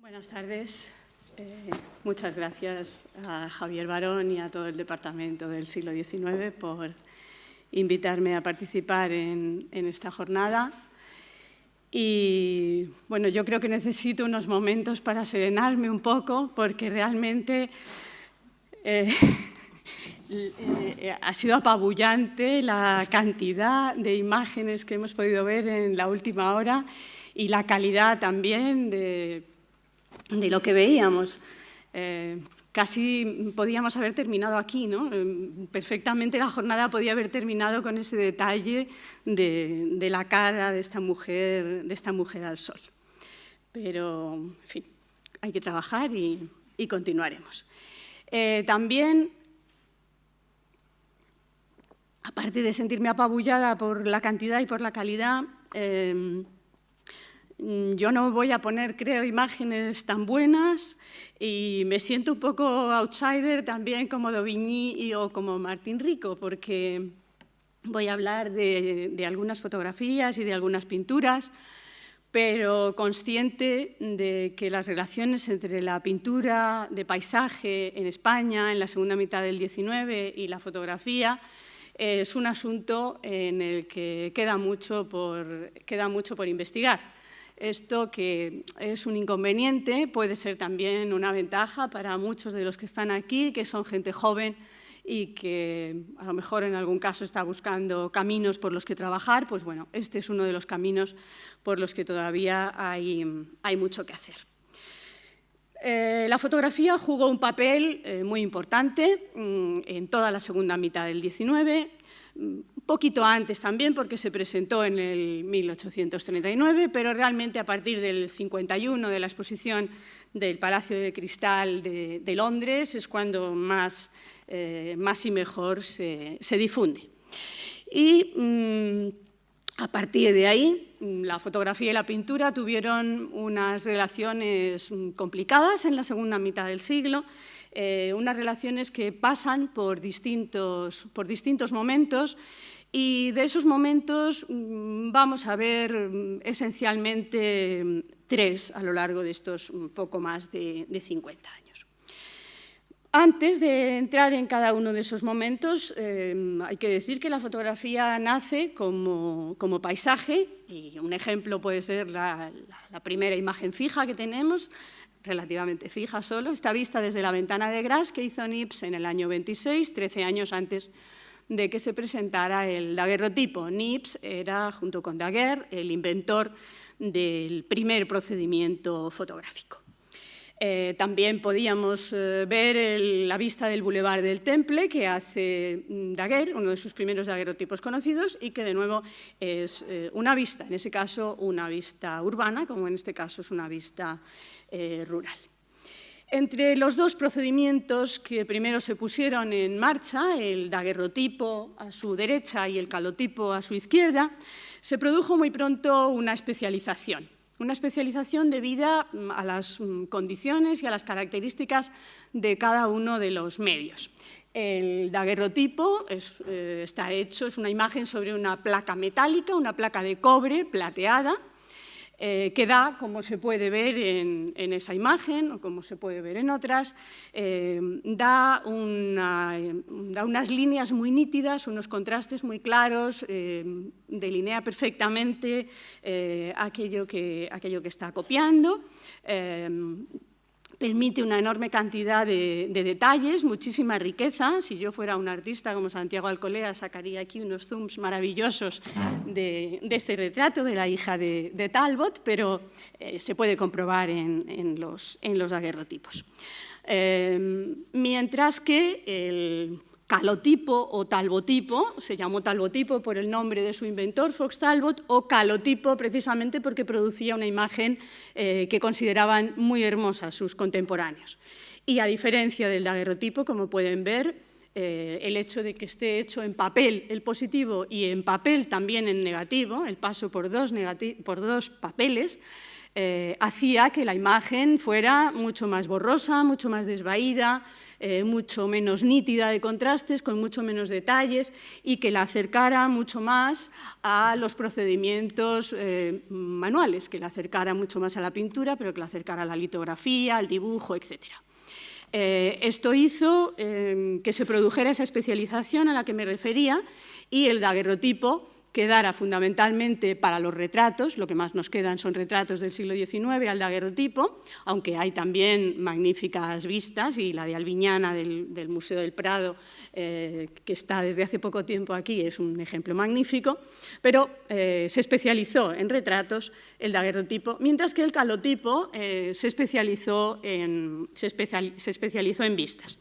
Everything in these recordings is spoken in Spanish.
Buenas tardes. Muchas gracias a Javier Barón y a todo el Departamento del Siglo XIX por invitarme a participar en esta jornada. Y bueno, yo creo que necesito unos momentos para serenarme un poco, porque realmente ha sido apabullante la cantidad de imágenes que hemos podido ver en la última hora y la calidad también de lo que veíamos. Casi podíamos haber terminado aquí, ¿no? Perfectamente la jornada podía haber terminado con ese detalle de la cara de esta mujer al sol. Pero, en fin, hay que trabajar y continuaremos. También, aparte de sentirme apabullada por la cantidad y por la calidad, yo no voy a poner, creo, imágenes tan buenas y me siento un poco outsider también como Dauvigny o como Martín Rico, porque voy a hablar de algunas fotografías y de algunas pinturas, pero consciente de que las relaciones entre la pintura de paisaje en España en la segunda mitad del XIX y la fotografía es un asunto en el que queda mucho por investigar. Esto, que es un inconveniente, puede ser también una ventaja para muchos de los que están aquí, que son gente joven y que a lo mejor en algún caso está buscando caminos por los que trabajar. Pues bueno, este es uno de los caminos por los que todavía hay mucho que hacer. La fotografía jugó un papel muy importante en toda la segunda mitad del XIX, un poquito antes también, porque se presentó en el 1839, pero realmente a partir del 51, de la exposición del Palacio de Cristal de Londres, es cuando más y mejor se difunde. Y a partir de ahí, la fotografía y la pintura tuvieron unas relaciones complicadas en la segunda mitad del siglo, unas relaciones que pasan por distintos momentos, y de esos momentos vamos a ver esencialmente tres a lo largo de estos poco más de 50 años. Antes de entrar en cada uno de esos momentos, hay que decir que la fotografía nace como paisaje, y un ejemplo puede ser la primera imagen fija que tenemos, relativamente fija solo, está vista desde la ventana de Grasse que hizo Niepce en el año 26, 13 años antes de que se presentara el daguerrotipo. Niepce era, junto con Daguerre, el inventor del primer procedimiento fotográfico. También podíamos ver la vista del Boulevard del Temple que hace Daguerre, uno de sus primeros daguerrotipos conocidos, y que de nuevo es una vista, en ese caso una vista urbana, como en este caso es una vista rural. Entre los dos procedimientos que primero se pusieron en marcha, el daguerrotipo a su derecha y el calotipo a su izquierda, se produjo muy pronto una especialización debida a las condiciones y a las características de cada uno de los medios. El daguerrotipo está hecho, es una imagen sobre una placa metálica, una placa de cobre plateada, que da, como se puede ver en esa imagen o como se puede ver en otras, da unas líneas muy nítidas, unos contrastes muy claros, delinea perfectamente aquello que está copiando, permite una enorme cantidad de detalles, muchísima riqueza. Si yo fuera un artista como Santiago Alcolea, sacaría aquí unos zooms maravillosos de este retrato de la hija de Talbot, pero se puede comprobar en los daguerrotipos. Mientras que el calotipo o talbotipo, se llamó talbotipo por el nombre de su inventor, Fox Talbot, o calotipo precisamente porque producía una imagen que consideraban muy hermosa sus contemporáneos. Y a diferencia del daguerrotipo, como pueden ver, el hecho de que esté hecho en papel el positivo y en papel también en negativo, el paso por dos papeles, hacía que la imagen fuera mucho más borrosa, mucho más desvaída, mucho menos nítida de contrastes, con mucho menos detalles y que la acercara mucho más a los procedimientos manuales, que la acercara mucho más a la pintura, pero que la acercara a la litografía, al dibujo, etc. Esto hizo que se produjera esa especialización a la que me refería y el daguerrotipo quedara fundamentalmente para los retratos, lo que más nos quedan son retratos del siglo XIX al daguerrotipo, aunque hay también magníficas vistas, y la de Albiñana del Museo del Prado, que está desde hace poco tiempo aquí, es un ejemplo magnífico, pero se especializó en retratos el daguerrotipo, mientras que el calotipo se especializó en vistas.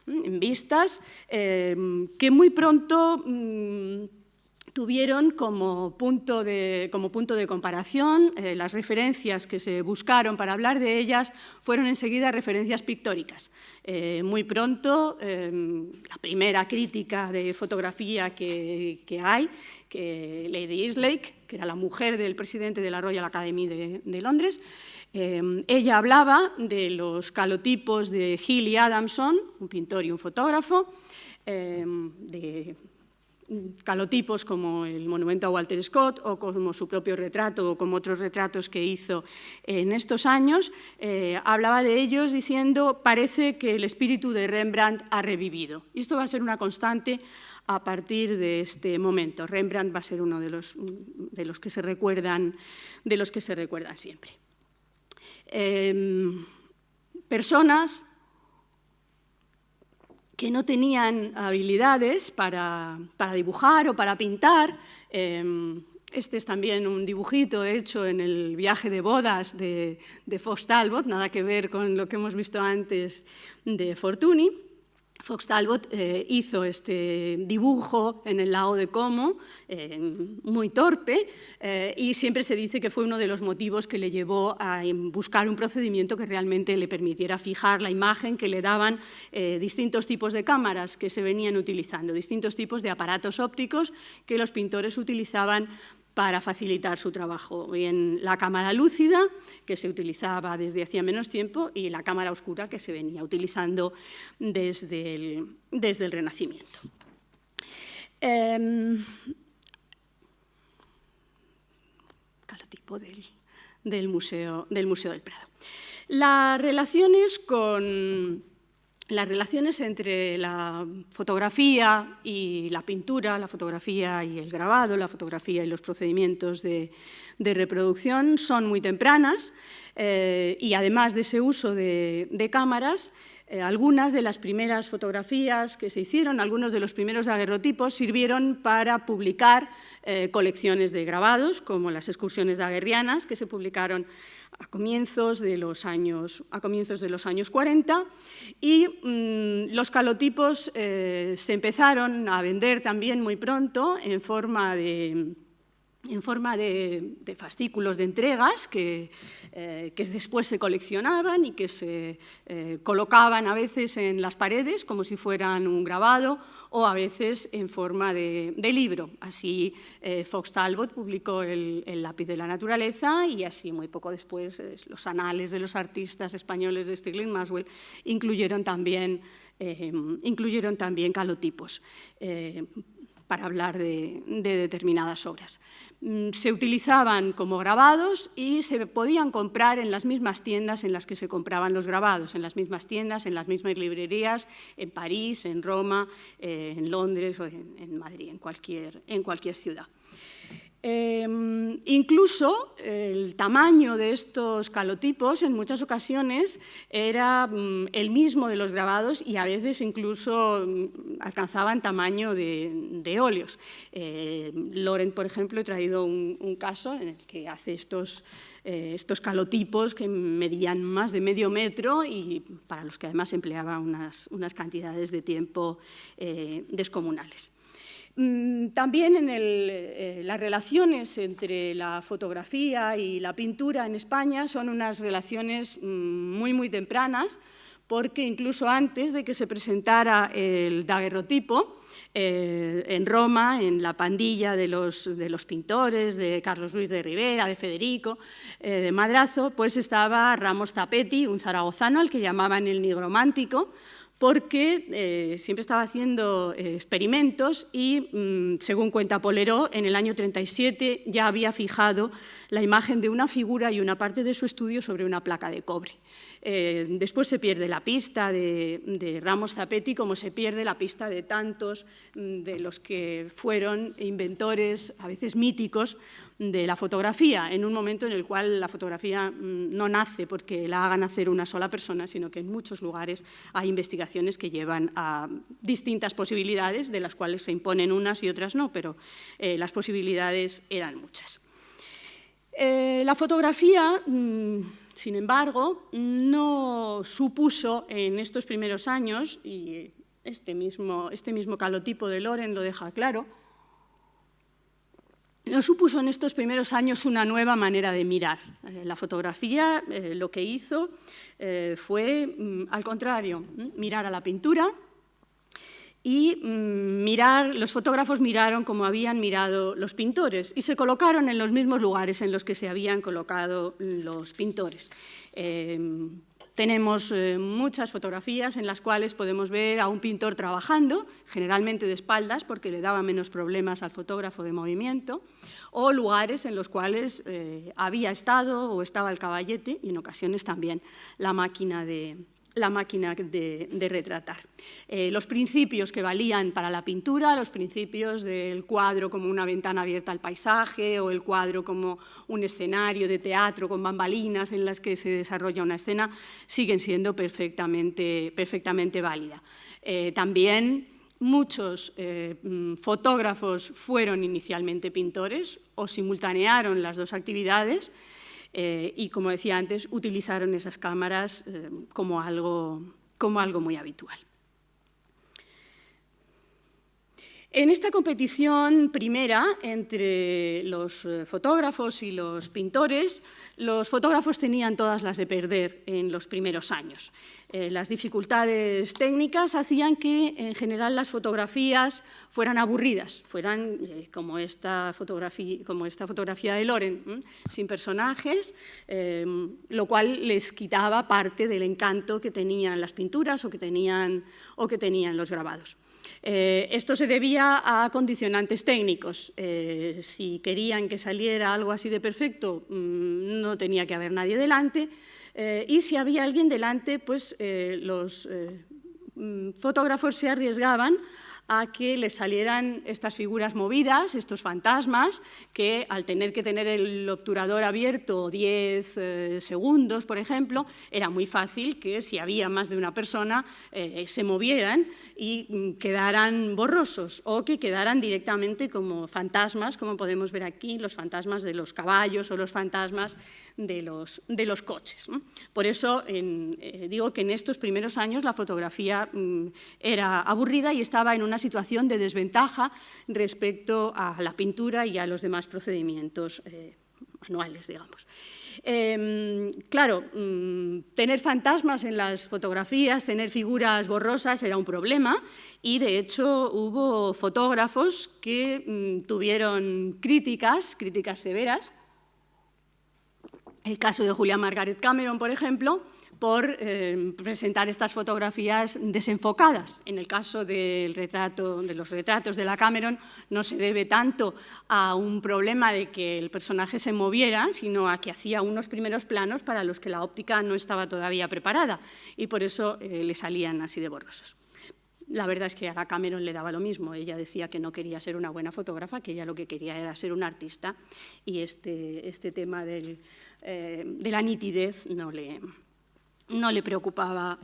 En vistas que muy pronto tuvieron como punto de comparación, las referencias que se buscaron para hablar de ellas fueron enseguida referencias pictóricas. Muy pronto, la primera crítica de fotografía que hay, que Lady Eastlake, que era la mujer del presidente de la Royal Academy de Londres, ella hablaba de los calotipos de Hill y Adamson, un pintor y un fotógrafo, de calotipos como el monumento a Walter Scott o como su propio retrato o como otros retratos que hizo en estos años, hablaba de ellos diciendo: parece que el espíritu de Rembrandt ha revivido. Y esto va a ser una constante a partir de este momento. Rembrandt va a ser uno de los que se recuerdan siempre. Personas que no tenían habilidades para dibujar o para pintar. Este es también un dibujito hecho en el viaje de bodas de Fox Talbot, nada que ver con lo que hemos visto antes de Fortuny. Fox Talbot hizo este dibujo en el lago de Como, muy torpe, y siempre se dice que fue uno de los motivos que le llevó a buscar un procedimiento que realmente le permitiera fijar la imagen que le daban distintos tipos de cámaras que se venían utilizando, distintos tipos de aparatos ópticos que los pintores utilizaban para facilitar su trabajo. Bien, la cámara lúcida, que se utilizaba desde hacía menos tiempo, y la cámara oscura, que se venía utilizando desde el Renacimiento. Calotipo del Museo del Prado. Las relaciones entre la fotografía y la pintura, la fotografía y el grabado, la fotografía y los procedimientos de reproducción son muy tempranas, y además de ese uso de cámaras, algunas de las primeras fotografías que se hicieron, algunos de los primeros daguerrotipos, sirvieron para publicar colecciones de grabados, como las excursiones daguerrianas, que se publicaron a comienzos de los años 40, y los calotipos se empezaron a vender también muy pronto en forma de fascículos de entregas que después se coleccionaban y que se colocaban a veces en las paredes como si fueran un grabado, o a veces en forma de libro. Así Fox Talbot publicó el lápiz de la naturaleza, y así muy poco después los anales de los artistas españoles de Stirling Maxwell incluyeron también calotipos para hablar de determinadas obras. Se utilizaban como grabados y se podían comprar en las mismas tiendas en las que se compraban los grabados, en las mismas tiendas, en las mismas librerías, en París, en Roma, en Londres o en Madrid, en cualquier ciudad. Incluso el tamaño de estos calotipos en muchas ocasiones era el mismo de los grabados, y a veces incluso alcanzaban tamaño de óleos. Laurent, por ejemplo, he traído un caso en el que hace estos calotipos que medían más de medio metro y para los que además empleaba unas cantidades de tiempo descomunales. También las relaciones entre la fotografía y la pintura en España son unas relaciones muy, muy tempranas, porque incluso antes de que se presentara el daguerrotipo, En Roma, en la pandilla de los pintores, de Carlos Ruiz de Rivera, de Federico, de Madrazo, pues estaba Ramos Zapetti, un zaragozano al que llamaban el nigromántico, porque siempre estaba haciendo experimentos y, según cuenta Poleró, en el año 37 ya había fijado la imagen de una figura y una parte de su estudio sobre una placa de cobre. Después se pierde la pista de Ramos Zapetti, como se pierde la pista de tantos de los que fueron inventores, a veces míticos, de la fotografía, en un momento en el cual la fotografía no nace porque la haga nacer una sola persona, sino que en muchos lugares hay investigaciones que llevan a distintas posibilidades, de las cuales se imponen unas y otras no, pero las posibilidades eran muchas. La fotografía, sin embargo, no supuso en estos primeros años, y este mismo calotipo de Loren lo deja claro, no supuso en estos primeros años una nueva manera de mirar. La fotografía lo que hizo fue, al contrario, mirar a la pintura y los fotógrafos miraron como habían mirado los pintores y se colocaron en los mismos lugares en los que se habían colocado los pintores. Tenemos muchas fotografías en las cuales podemos ver a un pintor trabajando, generalmente de espaldas porque le daba menos problemas al fotógrafo de movimiento, o lugares en los cuales había estado o estaba el caballete y en ocasiones también la máquina de retratar. Los principios que valían para la pintura, los principios del cuadro como una ventana abierta al paisaje o el cuadro como un escenario de teatro con bambalinas en las que se desarrolla una escena, siguen siendo perfectamente válidas. También muchos fotógrafos fueron inicialmente pintores o simultanearon las dos actividades, y, como decía antes, utilizaron esas cámaras como algo muy habitual. En esta competición primera entre los fotógrafos y los pintores, los fotógrafos tenían todas las de perder en los primeros años. Las dificultades técnicas hacían que, en general, las fotografías fueran aburridas, fueran como esta fotografía de Loren, sin personajes, lo cual les quitaba parte del encanto que tenían las pinturas o que tenían los grabados. Esto se debía a condicionantes técnicos. Si querían que saliera algo así de perfecto, no tenía que haber nadie delante, y si había alguien delante, pues los fotógrafos se arriesgaban a que les salieran estas figuras movidas, estos fantasmas, que al tener que tener el obturador abierto 10 segundos, por ejemplo, era muy fácil que si había más de una persona se movieran y quedaran borrosos o que quedaran directamente como fantasmas, como podemos ver aquí, los fantasmas de los caballos o los fantasmas de los coches. Por eso digo que en estos primeros años la fotografía era aburrida y estaba en una situación de desventaja respecto a la pintura y a los demás procedimientos manuales, digamos. Claro, tener fantasmas en las fotografías, tener figuras borrosas era un problema y, de hecho, hubo fotógrafos que tuvieron críticas severas. El caso de Julia Margaret Cameron, por ejemplo, por presentar estas fotografías desenfocadas. En el caso de los retratos de la Cameron no se debe tanto a un problema de que el personaje se moviera, sino a que hacía unos primeros planos para los que la óptica no estaba todavía preparada y por eso le salían así de borrosos. La verdad es que a la Cameron le daba lo mismo. Ella decía que no quería ser una buena fotógrafa, que ella lo que quería era ser una artista y este tema de la nitidez no le preocupaba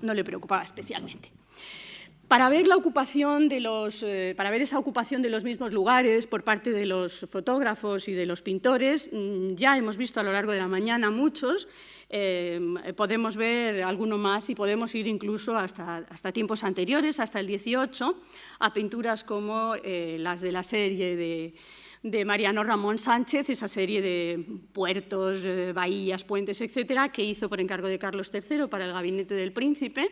especialmente. Para ver esa ocupación de los mismos lugares por parte de los fotógrafos y de los pintores, ya hemos visto a lo largo de la mañana muchos, podemos ver alguno más y podemos ir incluso hasta tiempos anteriores, hasta el 18, a pinturas como las de la serie de Mariano Ramón Sánchez, esa serie de puertos, bahías, puentes, etcétera, que hizo por encargo de Carlos III para el gabinete del príncipe.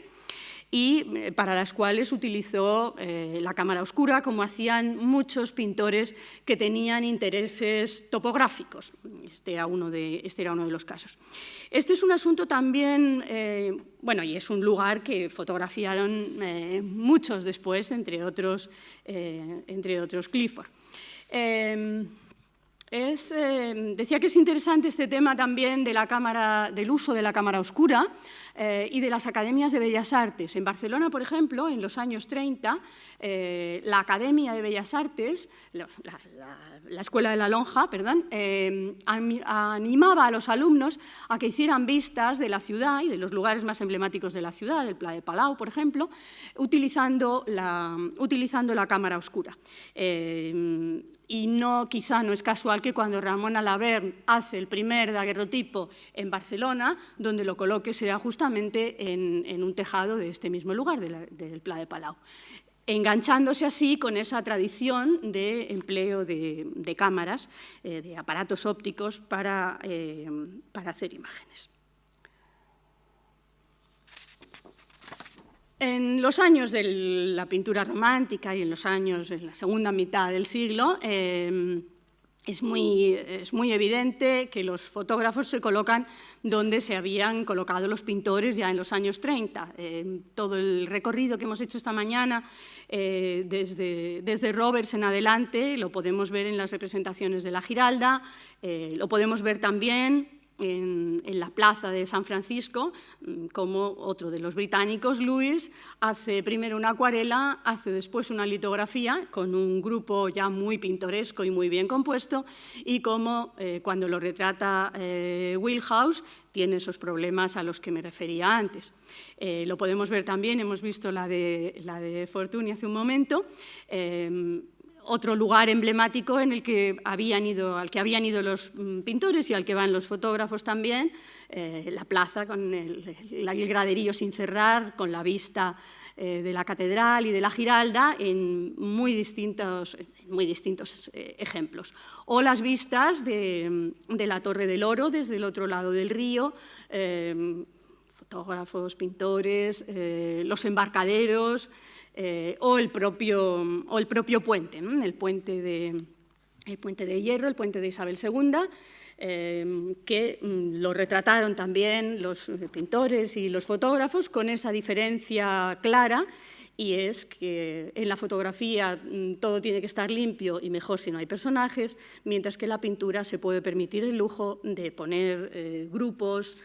y para las cuales utilizó la cámara oscura, como hacían muchos pintores que tenían intereses topográficos. Este era uno de los casos. Este es un asunto también, bueno, y es un lugar que fotografiaron muchos después, entre otros Clifford. Decía que es interesante este tema también de del uso de la cámara oscura y de las academias de bellas artes. En Barcelona, por ejemplo, en los años 30, la Academia de Bellas Artes, la Escuela de la Lonja, perdón, animaba a los alumnos a que hicieran vistas de la ciudad y de los lugares más emblemáticos de la ciudad, del Pla de Palau, por ejemplo, utilizando la cámara oscura. Y quizá no es casual que cuando Ramón Alavern hace el primer daguerrotipo en Barcelona, donde lo coloque será justamente en un tejado de este mismo lugar, del Pla de Palau, enganchándose así con esa tradición de empleo de cámaras, de aparatos ópticos para hacer imágenes. En los años de la pintura romántica y en la segunda mitad del siglo, es muy evidente que los fotógrafos se colocan donde se habían colocado los pintores ya en los años 30. Todo el recorrido que hemos hecho esta mañana, desde Roberts en adelante, lo podemos ver en las representaciones de la Giralda, lo podemos ver también en la plaza de San Francisco, como otro de los británicos, Lewis, hace primero una acuarela, hace después una litografía con un grupo ya muy pintoresco y muy bien compuesto, y como cuando lo retrata Wheelhouse tiene esos problemas a los que me refería antes. Lo podemos ver también, hemos visto la de Fortuny hace un momento, otro lugar emblemático al que habían ido los pintores y al que van los fotógrafos también, la plaza con el graderío sin cerrar, con la vista de la catedral y de la Giralda en muy distintos ejemplos. O las vistas de la Torre del Oro desde el otro lado del río, fotógrafos, pintores, los embarcaderos, o el propio puente, ¿no? el puente de hierro, el puente de Isabel II, que lo retrataron también los pintores y los fotógrafos con esa diferencia clara, y es que en la fotografía todo tiene que estar limpio y mejor si no hay personajes, mientras que en la pintura se puede permitir el lujo de poner grupos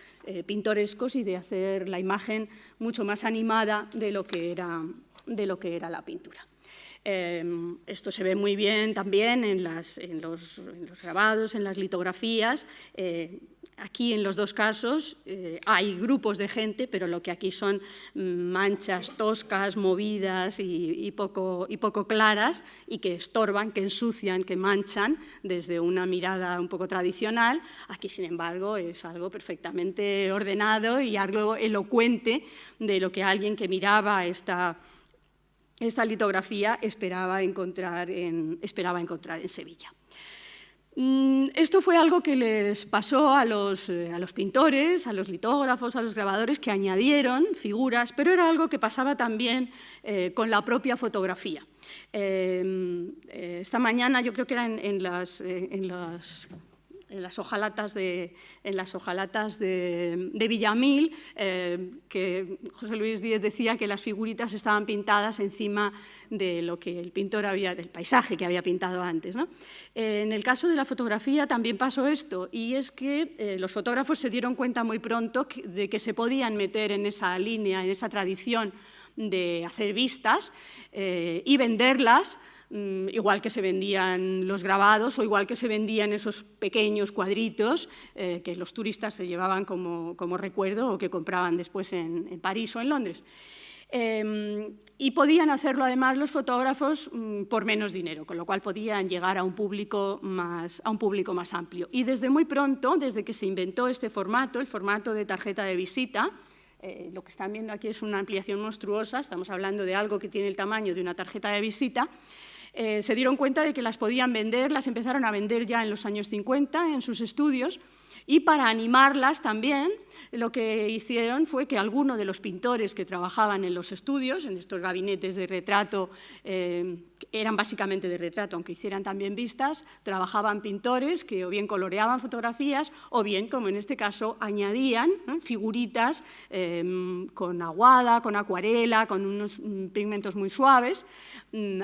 pintorescos y de hacer la imagen mucho más animada de lo que era la pintura. Esto se ve muy bien también en los grabados, en las litografías. Aquí, en los dos casos, hay grupos de gente, pero lo que aquí son manchas toscas, movidas y poco claras, y que estorban, que ensucian, que manchan desde una mirada un poco tradicional. Aquí, sin embargo, es algo perfectamente ordenado y algo elocuente de lo que alguien que miraba esta litografía esperaba encontrar en Sevilla. Esto fue algo que les pasó a los pintores, a los litógrafos, a los grabadores, que añadieron figuras, pero era algo que pasaba también con la propia fotografía. Esta mañana, yo creo que era en las hojalatas de Villamil, que José Luis Díez decía que las figuritas estaban pintadas encima de lo que el pintor del paisaje que había pintado antes, ¿no? En el caso de la fotografía también pasó esto, y es que los fotógrafos se dieron cuenta muy pronto de que se podían meter en esa línea, en esa tradición de hacer vistas y venderlas, igual que se vendían los grabados o igual que se vendían esos pequeños cuadritos que los turistas se llevaban como recuerdo o que compraban después en París o en Londres. Y podían hacerlo además los fotógrafos por menos dinero, con lo cual podían llegar a un público más amplio. Y desde muy pronto, desde que se inventó este formato, el formato de tarjeta de visita, lo que están viendo aquí es una ampliación monstruosa, estamos hablando de algo que tiene el tamaño de una tarjeta de visita, se dieron cuenta de que las podían vender, las empezaron a vender ya en los años 50 en sus estudios, Y para animarlas también, lo que hicieron fue que algunos de los pintores que trabajaban en los estudios, en estos gabinetes de retrato, eran básicamente de retrato, aunque hicieran también vistas, trabajaban pintores que o bien coloreaban fotografías o bien, como en este caso, añadían figuritas con aguada, con acuarela, con unos pigmentos muy suaves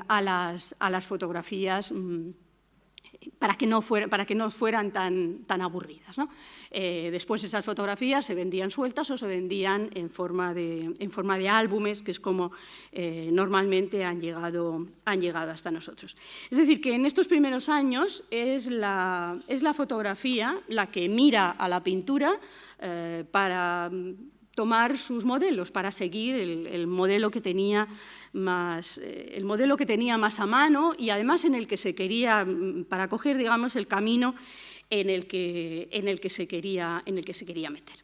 a las fotografías para que no fueran tan aburridas, ¿no? Después esas fotografías se vendían sueltas o se vendían en forma de álbumes, que es como normalmente han llegado hasta nosotros. Es decir, que en estos primeros años es la fotografía la que mira a la pintura para tomar sus modelos, para seguir el modelo que tenía más a mano y además en el que se quería, para coger, digamos, el camino en el que se quería meter.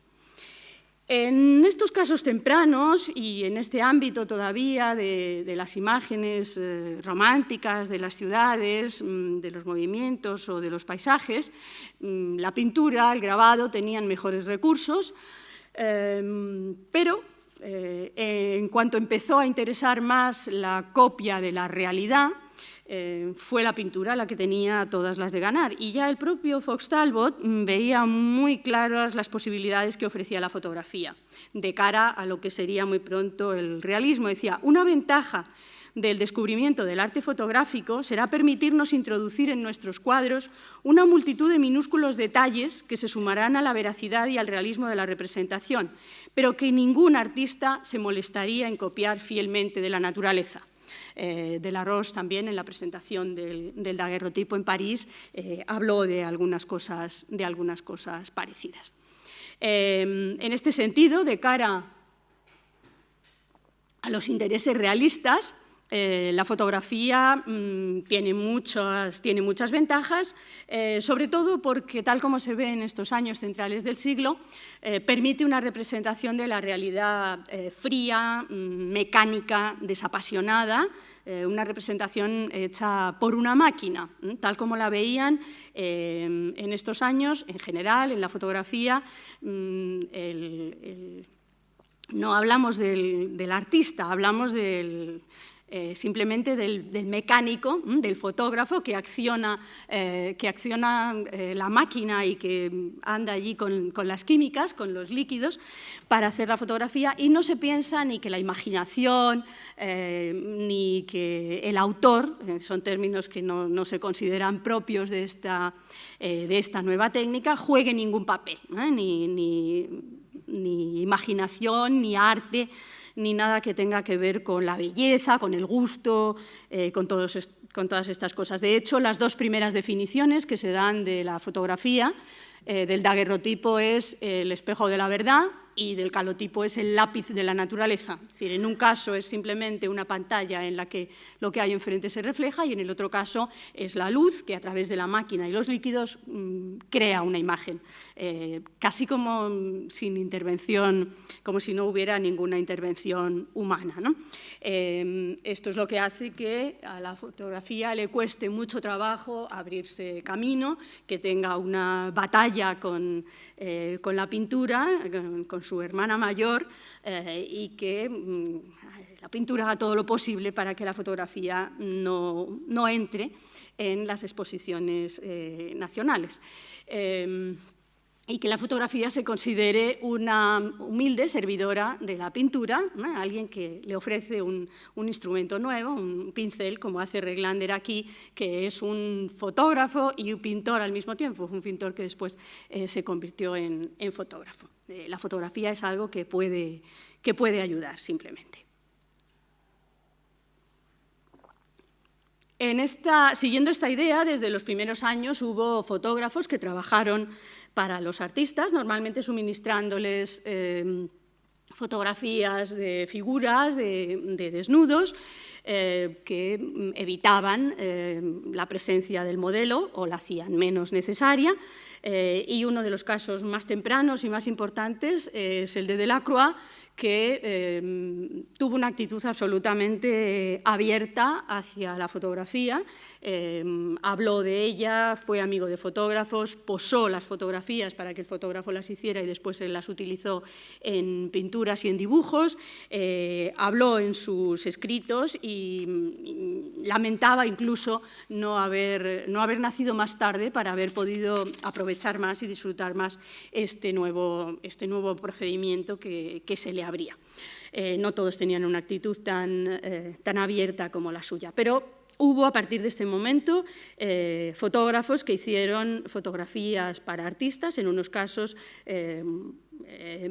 En estos casos tempranos y en este ámbito todavía de las imágenes románticas de las ciudades, de los movimientos o de los paisajes, la pintura, el grabado tenían mejores recursos, pero en cuanto empezó a interesar más la copia de la realidad, fue la pintura la que tenía todas las de ganar. Y ya el propio Fox Talbot veía muy claras las posibilidades que ofrecía la fotografía de cara a lo que sería muy pronto el realismo. Decía, una ventaja del descubrimiento del arte fotográfico será permitirnos introducir en nuestros cuadros una multitud de minúsculos detalles que se sumarán a la veracidad y al realismo de la representación, pero que ningún artista se molestaría en copiar fielmente de la naturaleza. Delaroche también en la presentación del daguerrotipo en París habló de algunas cosas parecidas. En este sentido, de cara a los intereses realistas, la fotografía tiene muchas ventajas, sobre todo porque, tal como se ve en estos años centrales del siglo, permite una representación de la realidad fría, mecánica, desapasionada, una representación hecha por una máquina, tal como la veían en estos años, en general, en la fotografía. No hablamos del artista, hablamos simplemente del mecánico, del fotógrafo que acciona la máquina y que anda allí con las químicas, con los líquidos, para hacer la fotografía, y no se piensa ni que la imaginación ni que el autor, son términos que no se consideran propios de esta nueva técnica, juegue ningún papel, ni imaginación, ni arte, ni nada que tenga que ver con la belleza, con el gusto, con todas estas cosas. De hecho, las dos primeras definiciones que se dan de la fotografía, del daguerrotipo es el espejo de la verdad y del calotipo es el lápiz de la naturaleza. Es decir, en un caso es simplemente una pantalla en la que lo que hay enfrente se refleja y en el otro caso es la luz que a través de la máquina y los líquidos crea una imagen, casi como sin intervención, como si no hubiera ninguna intervención humana, ¿no? Esto es lo que hace que a la fotografía le cueste mucho trabajo abrirse camino, que tenga una batalla con la pintura, con su hermana mayor, y que la pintura haga todo lo posible para que la fotografía no entre en las exposiciones nacionales. Y que la fotografía se considere una humilde servidora de la pintura, ¿no? Alguien que le ofrece un instrumento nuevo, un pincel, como hace Reglander aquí, que es un fotógrafo y un pintor al mismo tiempo, un pintor que después se convirtió en fotógrafo. La fotografía es algo que puede ayudar simplemente. Siguiendo esta idea, desde los primeros años hubo fotógrafos que trabajaron para los artistas, normalmente suministrándoles fotografías de figuras, de desnudos, que evitaban la presencia del modelo o la hacían menos necesaria. Y uno de los casos más tempranos y más importantes es el de Delacroix, que tuvo una actitud absolutamente abierta hacia la fotografía. Habló de ella, fue amigo de fotógrafos, posó las fotografías para que el fotógrafo las hiciera y después él las utilizó en pinturas y en dibujos. Habló en sus escritos y lamentaba incluso no haber nacido más tarde para haber podido aprovechar más y disfrutar más este nuevo procedimiento que se le abría. No todos tenían una actitud tan abierta como la suya, pero hubo a partir de este momento fotógrafos que hicieron fotografías para artistas, en unos casos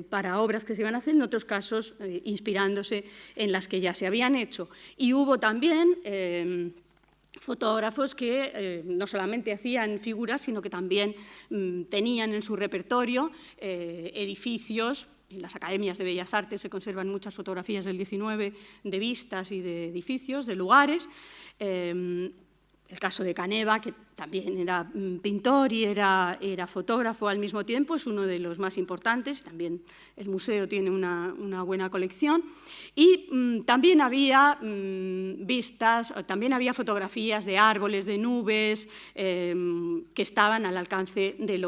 para obras que se iban a hacer, en otros casos inspirándose en las que ya se habían hecho. Y hubo también fotógrafos que no solamente hacían figuras, sino que también tenían en su repertorio edificios. En las academias de Bellas Artes se conservan muchas fotografías del 19 de vistas y de edificios, de lugares. El caso de Caneva, que también era pintor y era fotógrafo al mismo tiempo, es uno de los más importantes. También el museo tiene una buena colección. Y también había vistas, también había fotografías de árboles, de nubes, que estaban al alcance de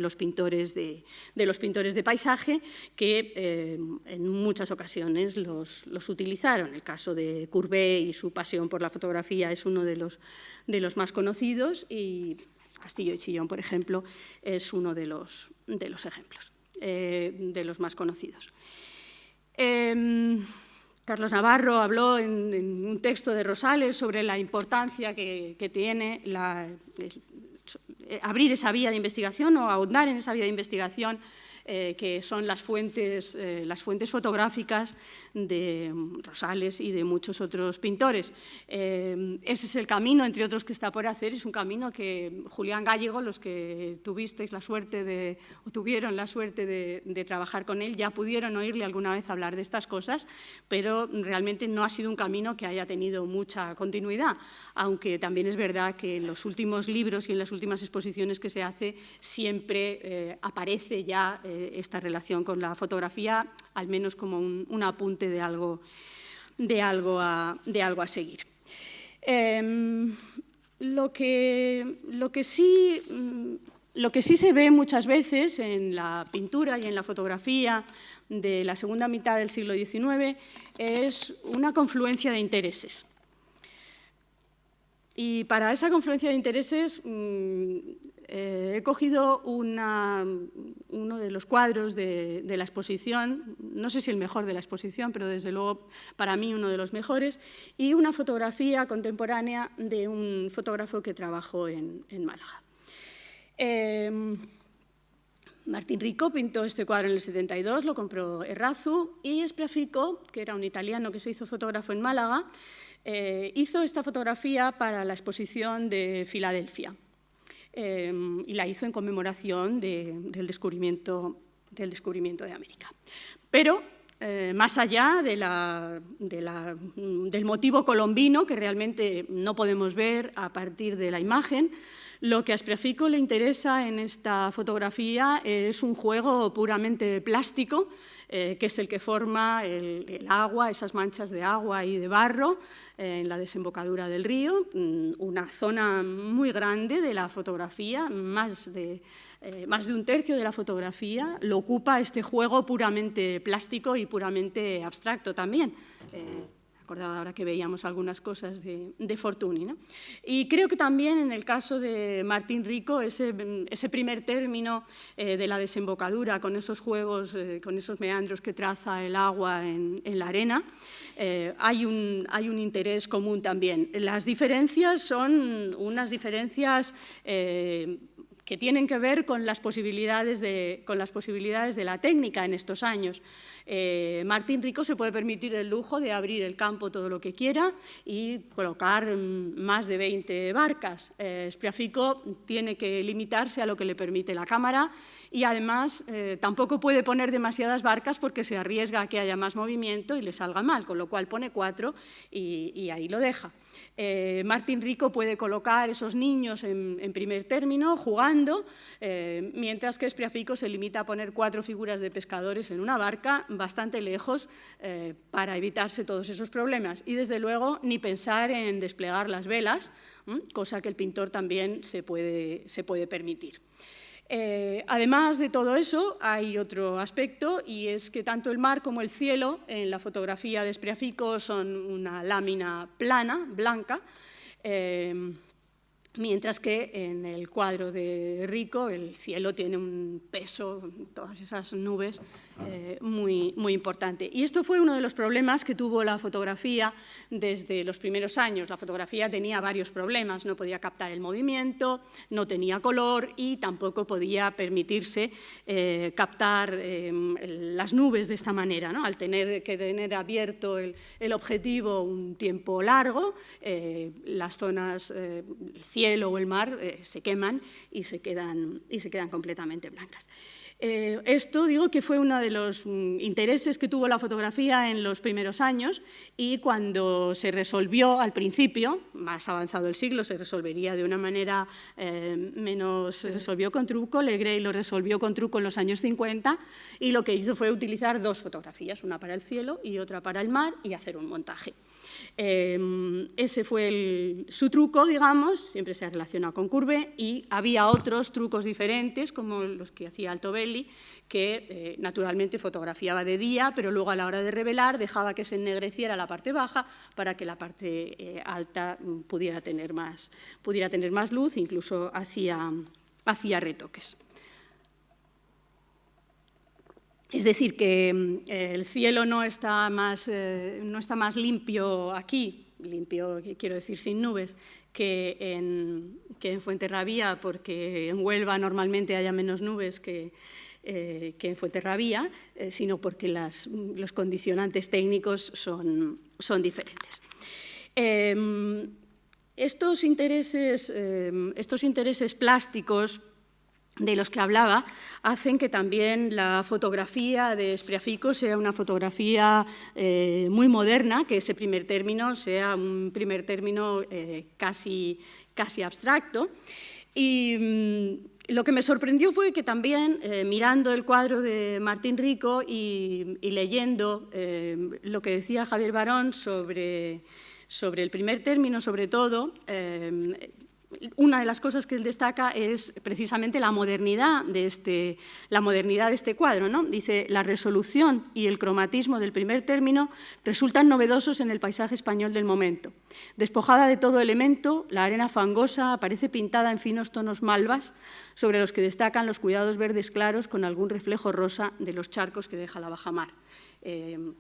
los pintores de paisaje, que en muchas ocasiones los utilizaron. El caso de Courbet y su pasión por la fotografía es uno de los más conocidos, y Castillo y Chillón, por ejemplo, es uno de los ejemplos de los más conocidos. Carlos Navarro habló en un texto de Rosales sobre la importancia que tiene abrir esa vía de investigación o ahondar en esa vía de investigación que son las fuentes fotográficas de Rosales y de muchos otros pintores. Ese es el camino, entre otros, que está por hacer. Es un camino que Julián Gallego, los que tuvieron la suerte de trabajar con él, ya pudieron oírle alguna vez hablar de estas cosas, pero realmente no ha sido un camino que haya tenido mucha continuidad, aunque también es verdad que en los últimos libros y en las últimas exposiciones que se hace siempre aparece ya esta relación con la fotografía, al menos como un apunte de algo a seguir. Lo que sí se ve muchas veces en la pintura y en la fotografía de la segunda mitad del siglo XIX es una confluencia de intereses. Y para esa confluencia de intereses he cogido uno de los cuadros de la exposición, no sé si el mejor de la exposición, pero desde luego para mí uno de los mejores, y una fotografía contemporánea de un fotógrafo que trabajó en Málaga. Martín Rico pintó este cuadro en el 72, lo compró Errazú, y Spreafico, que era un italiano que se hizo fotógrafo en Málaga, hizo esta fotografía para la exposición de Filadelfia. Y la hizo en conmemoración del descubrimiento de América. Pero, más allá del motivo colombino, que realmente no podemos ver a partir de la imagen, lo que a Spreafico le interesa en esta fotografía es un juego puramente plástico, que es el que forma el agua, esas manchas de agua y de barro en la desembocadura del río, una zona muy grande de la fotografía, más de un tercio de la fotografía lo ocupa este juego puramente plástico y puramente abstracto también. Acordaba ahora que veíamos algunas cosas de Fortuny, ¿no? Y creo que también en el caso de Martín Rico, ese primer término de la desembocadura, con esos juegos, con esos meandros que traza el agua en la arena, hay un interés común también. Las diferencias son unas diferencias que tienen que ver con las posibilidades de la técnica en estos años. Martín Rico se puede permitir el lujo de abrir el campo todo lo que quiera y colocar más de 20 barcas. Spreafico tiene que limitarse a lo que le permite la cámara y además tampoco puede poner demasiadas barcas porque se arriesga a que haya más movimiento y le salga mal, con lo cual pone 4 y ahí lo deja. Martín Rico puede colocar esos niños en primer término, jugando, mientras que Spriafico se limita a poner 4 figuras de pescadores en una barca bastante lejos para evitarse todos esos problemas. Y, desde luego, ni pensar en desplegar las velas, cosa que el pintor también se puede permitir. Además de todo eso, hay otro aspecto, y es que tanto el mar como el cielo en la fotografía de Spriafico son una lámina plana, blanca, mientras que en el cuadro de Rico el cielo tiene un peso, todas esas nubes, muy importante. Y esto fue uno de los problemas que tuvo la fotografía desde los primeros años. La fotografía tenía varios problemas: no podía captar el movimiento, no tenía color y tampoco podía permitirse captar las nubes de esta manera, ¿no? Al tener que tener abierto el objetivo un tiempo largo, las zonas, el cielo o el mar, se queman y se quedan completamente blancas. Esto, digo, que fue uno de los intereses que tuvo la fotografía en los primeros años, y cuando se resolvió al principio, más avanzado el siglo, se resolvería de una manera menos, se resolvió con truco. Le Gray lo resolvió con truco en los años 50, y lo que hizo fue utilizar 2 fotografías, una para el cielo y otra para el mar, y hacer un montaje. Ese fue su truco, digamos, siempre se ha relacionado con Courbet, y había otros trucos diferentes, como los que hacía Altobelli, que naturalmente fotografiaba de día, pero luego, a la hora de revelar, dejaba que se ennegreciera la parte baja para que la parte alta pudiera tener más luz, incluso hacía retoques. Es decir, que el cielo no está más limpio aquí, limpio quiero decir sin nubes, que en Fuenterrabía, porque en Huelva normalmente haya menos nubes que en Fuenterrabía, sino porque los condicionantes técnicos son diferentes. Estos intereses plásticos de los que hablaba hacen que también la fotografía de Spriafico sea una fotografía muy moderna, que ese primer término sea un primer término casi abstracto. Y lo que me sorprendió fue que también, mirando el cuadro de Martín Rico y leyendo lo que decía Javier Barón sobre el primer término, sobre todo, una de las cosas que él destaca es precisamente la modernidad de este cuadro, ¿no? Dice: la resolución y el cromatismo del primer término resultan novedosos en el paisaje español del momento. Despojada de todo elemento, la arena fangosa aparece pintada en finos tonos malvas, sobre los que destacan los cuidados verdes claros con algún reflejo rosa de los charcos que deja la bajamar.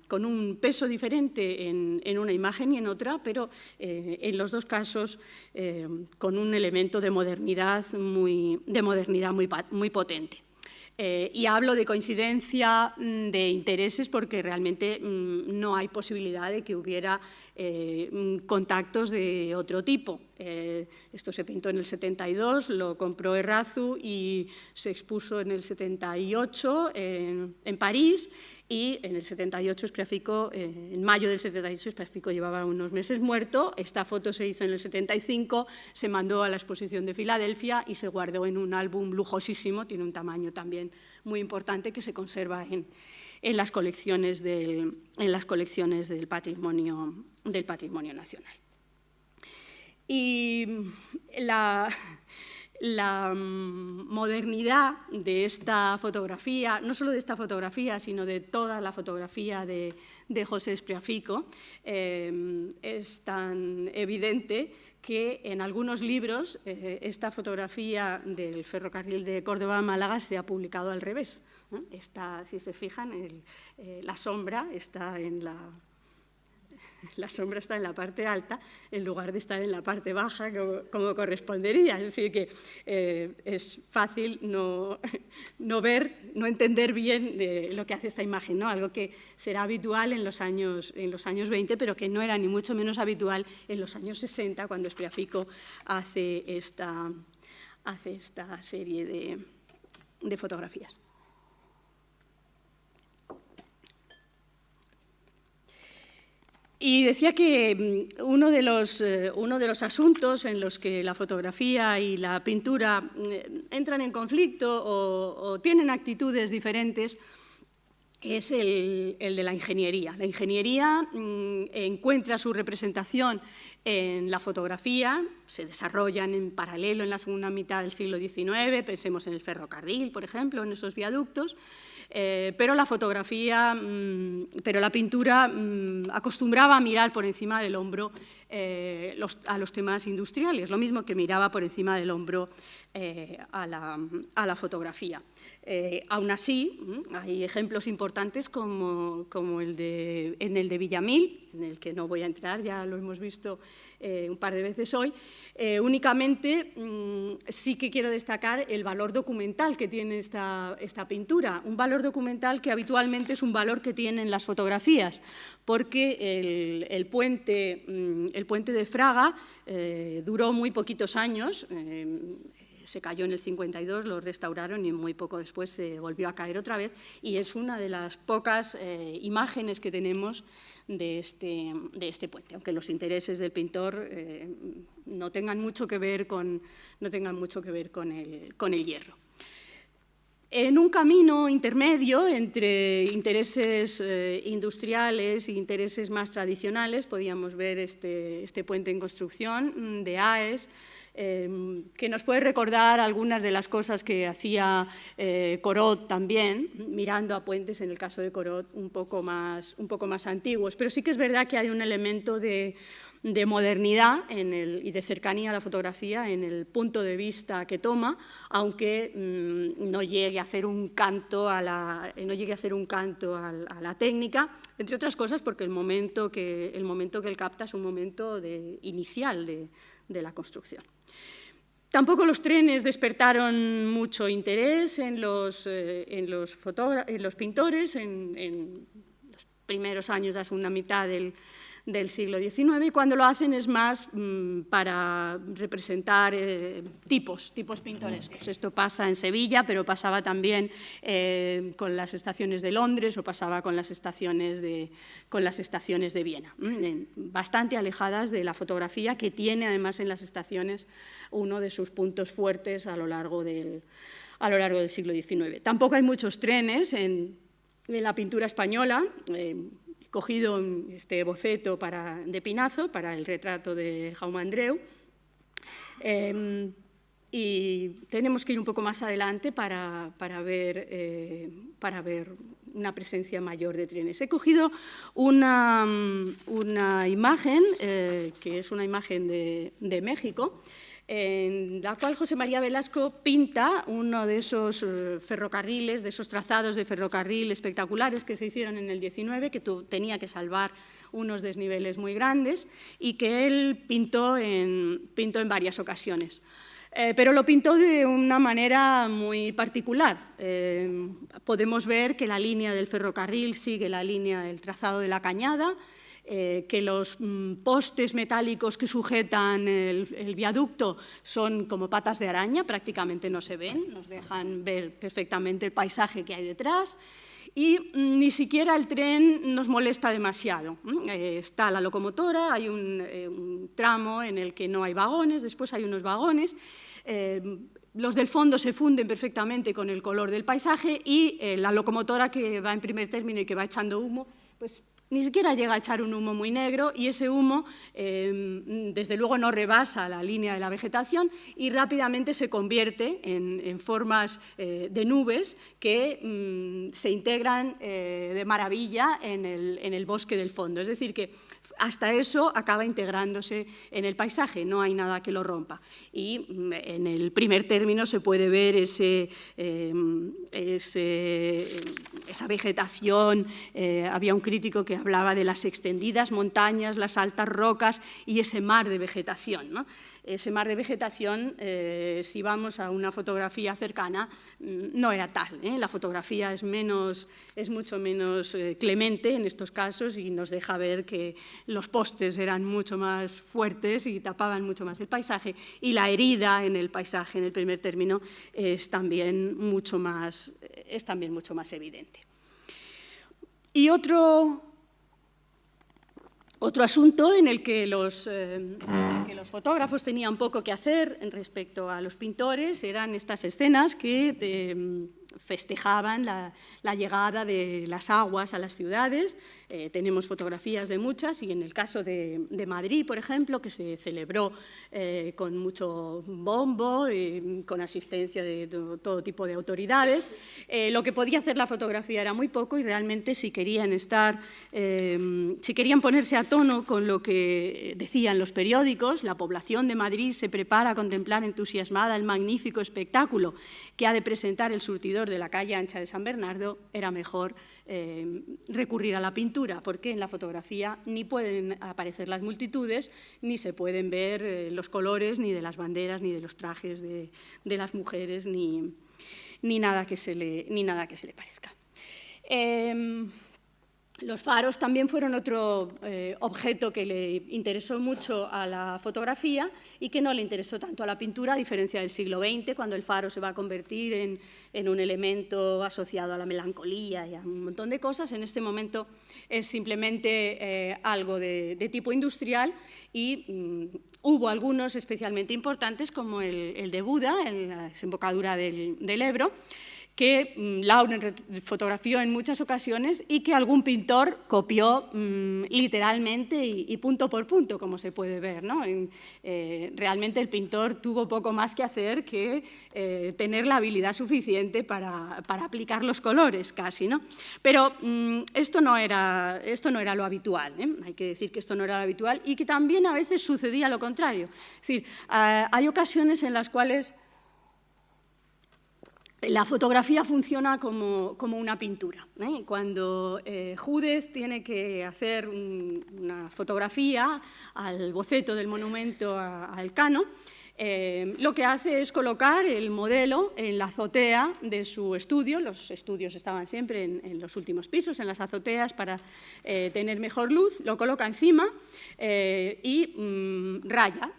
Con un peso diferente en una imagen y en otra, pero en los dos casos con un elemento de modernidad muy potente. Y hablo de coincidencia de intereses porque realmente no hay posibilidad de que hubiera contactos de otro tipo. Esto se pintó en el 72, lo compró Errazu y se expuso en el 78 en París. Y en el 78 Spriafico, en mayo del 78, Spriafico llevaba unos meses muerto. Esta foto se hizo en el 75, se mandó a la exposición de Filadelfia y se guardó en un álbum lujosísimo, tiene un tamaño también muy importante, que se conserva en las colecciones del patrimonio nacional. Y la modernidad de esta fotografía, no solo de esta fotografía, sino de toda la fotografía de José Spriafico, es tan evidente que en algunos libros esta fotografía del ferrocarril de Córdoba a Málaga se ha publicado al revés. Si se fijan, la sombra está en la parte alta en lugar de estar en la parte baja como correspondería. Es decir, que es fácil no entender bien lo que hace esta imagen, ¿no? Algo que será habitual en los años 20, pero que no era ni mucho menos habitual en los años 60, cuando Spriafico hace esta serie de fotografías. Y decía que uno de los asuntos en los que la fotografía y la pintura entran en conflicto o tienen actitudes diferentes es el de la ingeniería. La ingeniería encuentra su representación en la fotografía, se desarrollan en paralelo en la segunda mitad del siglo XIX, pensemos en el ferrocarril, por ejemplo, en esos viaductos, pero la pintura acostumbraba a mirar por encima del hombro a los temas industriales, lo mismo que miraba por encima del hombro a la fotografía. Aún así, hay ejemplos importantes como en el de Villamil, en el que no voy a entrar, ya lo hemos visto un par de veces hoy. Únicamente sí que quiero destacar el valor documental que tiene esta pintura, un valor documental que habitualmente es un valor que tienen las fotografías, porque el puente de Fraga duró muy poquitos años. Se cayó en el 52, lo restauraron y muy poco después se volvió a caer otra vez, y es una de las pocas imágenes que tenemos de este puente, aunque los intereses del pintor no tengan mucho que ver con el hierro. En un camino intermedio entre intereses industriales e intereses más tradicionales, podíamos ver este puente en construcción de AES, que nos puede recordar algunas de las cosas que hacía Corot también, mirando a puentes, en el caso de Corot, un poco más antiguos. Pero sí que es verdad que hay un elemento de modernidad y de cercanía a la fotografía en el punto de vista que toma, aunque no llegue a hacer un canto a la técnica, entre otras cosas porque el momento que él capta es un momento inicial de la construcción. Tampoco los trenes despertaron mucho interés en los pintores en los primeros años de la segunda mitad del siglo XIX, y cuando lo hacen es más para representar tipos pintorescos. Esto pasa en Sevilla, pero pasaba también con las estaciones de Londres o pasaba con las estaciones de Viena, bastante alejadas de la fotografía, que tiene además en las estaciones uno de sus puntos fuertes a lo largo del siglo XIX. Tampoco hay muchos trenes en la pintura española. He cogido este boceto de Pinazo para el retrato de Jaume Andreu, y tenemos que ir un poco más adelante para ver una presencia mayor de trenes. He cogido una imagen, que es una imagen de México, en la cual José María Velasco pinta uno de esos ferrocarriles, de esos trazados de ferrocarril espectaculares que se hicieron en el 19, que tenía que salvar unos desniveles muy grandes y que él pintó en varias ocasiones. Pero lo pintó de una manera muy particular. Podemos ver que la línea del ferrocarril sigue la línea del trazado de la cañada, que los postes metálicos que sujetan el viaducto son como patas de araña, prácticamente no se ven, nos dejan ver perfectamente el paisaje que hay detrás, y ni siquiera el tren nos molesta demasiado. Está la locomotora, hay un tramo en el que no hay vagones, después hay unos vagones. Los del fondo se funden perfectamente con el color del paisaje, y la locomotora, que va en primer término y que va echando humo, pues ni siquiera llega a echar un humo muy negro, y ese humo desde luego no rebasa la línea de la vegetación y rápidamente se convierte en formas de nubes que se integran de maravilla en el bosque del fondo. Es decir, que hasta eso acaba integrándose en el paisaje, no hay nada que lo rompa. Y en el primer término se puede ver esa vegetación. Había un crítico que hablaba de las extendidas montañas, las altas rocas y ese mar de vegetación, ¿no? Ese mar de vegetación, si vamos a una fotografía cercana, no era tal, ¿eh? La fotografía es mucho menos clemente en estos casos y nos deja ver que los postes eran mucho más fuertes y tapaban mucho más el paisaje, y la herida en el paisaje, en el primer término, es también mucho más evidente. Y otro Otro asunto en el que los fotógrafos tenían poco que hacer respecto a los pintores eran estas escenas que festejaban la llegada de las aguas a las ciudades. Tenemos fotografías de muchas, y en el caso de Madrid, por ejemplo, que se celebró con mucho bombo, con asistencia de todo tipo de autoridades, lo que podía hacer la fotografía era muy poco, y realmente si querían ponerse a tono con lo que decían los periódicos, la población de Madrid se prepara a contemplar entusiasmada el magnífico espectáculo que ha de presentar el surtidor de la calle ancha de San Bernardo, era mejor recurrir a la pintura, porque en la fotografía ni pueden aparecer las multitudes, ni se pueden ver los colores, ni de las banderas, ni de los trajes de las mujeres, ni nada que se le parezca. Los faros también fueron otro objeto que le interesó mucho a la fotografía y que no le interesó tanto a la pintura, a diferencia del siglo XX, cuando el faro se va a convertir en un elemento asociado a la melancolía y a un montón de cosas. En este momento es simplemente algo de tipo industrial, y hubo algunos especialmente importantes, como el de Buda, en la desembocadura del Ebro, que Lauren fotografió en muchas ocasiones y que algún pintor copió literalmente y punto por punto, como se puede ver, ¿no? Realmente el pintor tuvo poco más que hacer que tener la habilidad suficiente para aplicar los colores, casi, ¿no? Pero esto no era lo habitual, ¿eh? Hay que decir que esto no era lo habitual, y que también a veces sucedía lo contrario. Es decir, hay ocasiones en las cuales la fotografía funciona como una pintura, ¿eh? Cuando Júdez tiene que hacer una fotografía al boceto del monumento a Elcano, lo que hace es colocar el modelo en la azotea de su estudio. Los estudios estaban siempre en los últimos pisos, en las azoteas, para tener mejor luz. Lo coloca encima y raya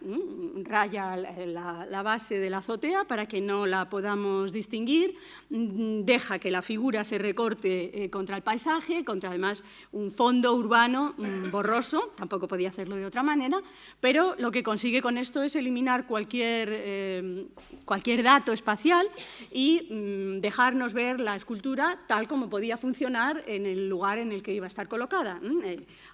la base de la azotea para que no la podamos distinguir. Deja que la figura se recorte contra el paisaje, contra además un fondo urbano borroso. Tampoco podía hacerlo de otra manera, pero lo que consigue con esto es eliminar cualquier dato espacial y dejarnos ver la escultura tal como podía funcionar en el lugar en el que iba a estar colocada,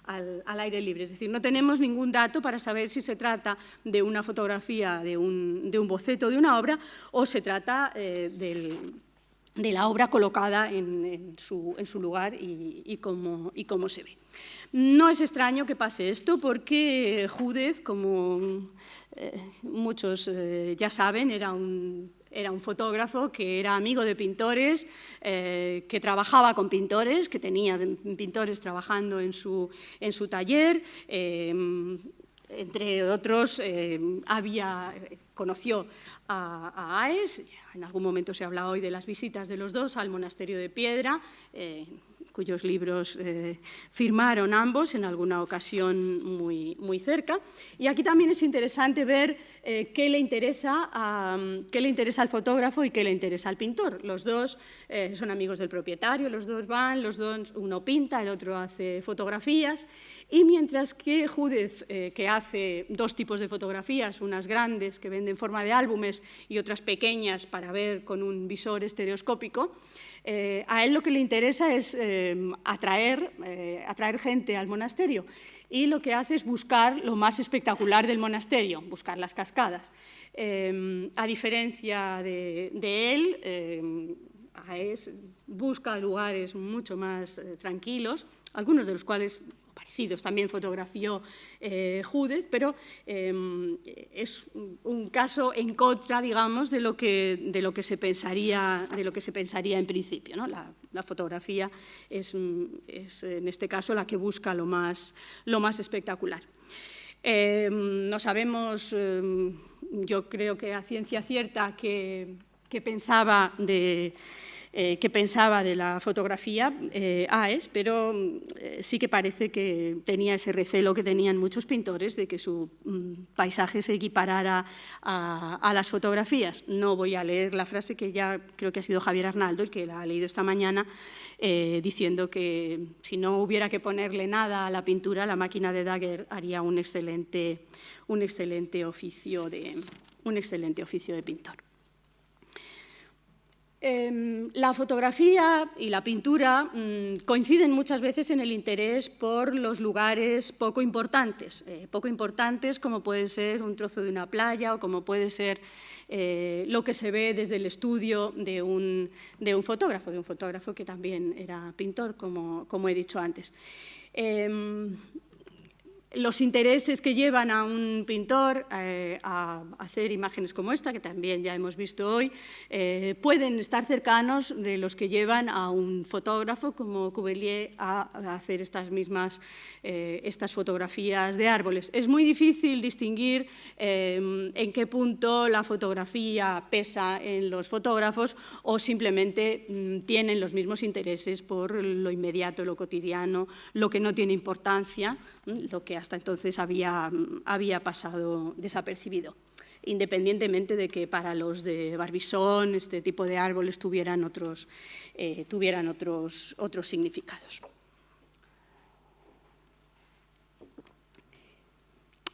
al aire libre. Es decir, no tenemos ningún dato para saber si se trata de una fotografía, de un boceto de una obra, o se trata de la obra colocada en su lugar y cómo se ve. No es extraño que pase esto, porque Júdez, como muchos ya saben, era un fotógrafo que era amigo de pintores, que trabajaba con pintores, que tenía pintores trabajando en su taller. Entre otros, conoció a Aes. En algún momento se habla hoy de las visitas de los dos al monasterio de Piedra, cuyos libros firmaron ambos en alguna ocasión muy cerca. Y aquí también es interesante ver qué le interesa al fotógrafo y qué le interesa al pintor. Los dos son amigos del propietario, los dos van, uno pinta, el otro hace fotografías, y mientras que Júdez, que hace dos tipos de fotografías, unas grandes que vende en forma de álbumes y otras pequeñas para ver con un visor estereoscópico, a él lo que le interesa es atraer gente al monasterio, y lo que hace es buscar lo más espectacular del monasterio, buscar las cascadas. A diferencia de él, Aes busca lugares mucho más tranquilos, algunos de los cuales parecidos también fotografió Júdez, pero es un caso en contra, digamos, de lo que se pensaría en principio, ¿no? La fotografía es en este caso la que busca lo más espectacular. No sabemos, yo creo que a ciencia cierta, qué pensaba de qué pensaba de la fotografía Aes, pero sí que parece que tenía ese recelo que tenían muchos pintores de que su paisaje se equiparara a las fotografías. No voy a leer la frase que ya creo que ha sido Javier Arnaldo, el que la ha leído esta mañana, diciendo que si no hubiera que ponerle nada a la pintura, la máquina de Daguerre haría un excelente oficio de pintor. La fotografía y la pintura coinciden muchas veces en el interés por los lugares poco importantes como puede ser un trozo de una playa o como puede ser lo que se ve desde el estudio de un fotógrafo que también era pintor, como he dicho antes. Los intereses que llevan a un pintor a hacer imágenes como esta, que también ya hemos visto hoy, pueden estar cercanos de los que llevan a un fotógrafo como Cuvilliés a hacer estas fotografías de árboles. Es muy difícil distinguir en qué punto la fotografía pesa en los fotógrafos o simplemente tienen los mismos intereses por lo inmediato, lo cotidiano, lo que no tiene importancia, lo que hasta entonces había pasado desapercibido, independientemente de que para los de Barbizon este tipo de árboles tuvieran otros significados.